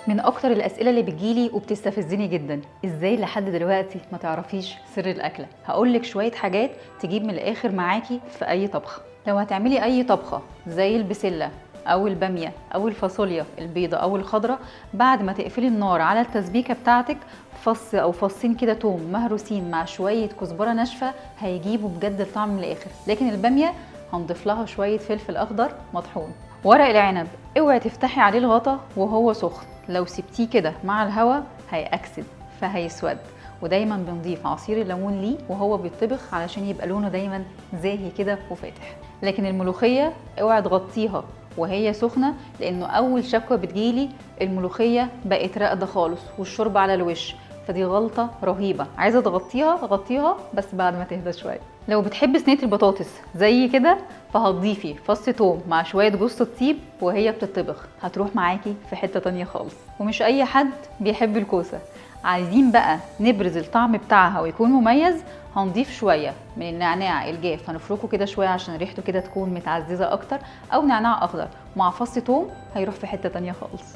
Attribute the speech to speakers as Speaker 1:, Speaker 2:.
Speaker 1: من اكتر الاسئله اللي بتجيلي وبتستفزني جدا، ازاي لحد دلوقتي ما تعرفيش سر الاكله؟ هقولك شويه حاجات تجيب من الاخر معاكي في اي طبخه. لو هتعملي اي طبخه زي البسله او الباميه او الفاصوليا البيضه او الخضراء، بعد ما تقفلي النار على التسبيكه بتاعتك فص او فصين كده توم مهروسين مع شويه كزبره ناشفه هيجيبوا بجد الطعم من الاخر. لكن الباميه هنضيف لها شويه فلفل اخضر مطحون. ورق العنب اوعي تفتحي عليه الغطا وهو سخن، لو سبتيه كده مع الهواء هيأكسد فهيسود. ودايما بنضيف عصير الليمون ليه وهو بيطبخ علشان يبقى لونه دايما زاهي كده وفاتح. لكن الملوخيه اوعي تغطيها وهي سخنه، لانه اول شكوى بتجيلي الملوخيه بقت راقده خالص والشوربه على الوش، فدي غلطه رهيبه. عايزه تغطيها غطيها بس بعد ما تهدى شويه. لو بتحبي صينيه البطاطس زي كده فهتضيفي فص توم مع شويه جوز الطيب وهي بتطبخ، هتروح معاكي في حته تانية خالص. ومش اي حد بيحب الكوسه، عايزين بقى نبرز الطعم بتاعها ويكون مميز، هنضيف شويه من النعناع الجاف، هنفركه كده شويه عشان ريحته كده تكون متعززه اكتر، او نعناع اخضر مع فص توم، هيروح في حته تانية خالص.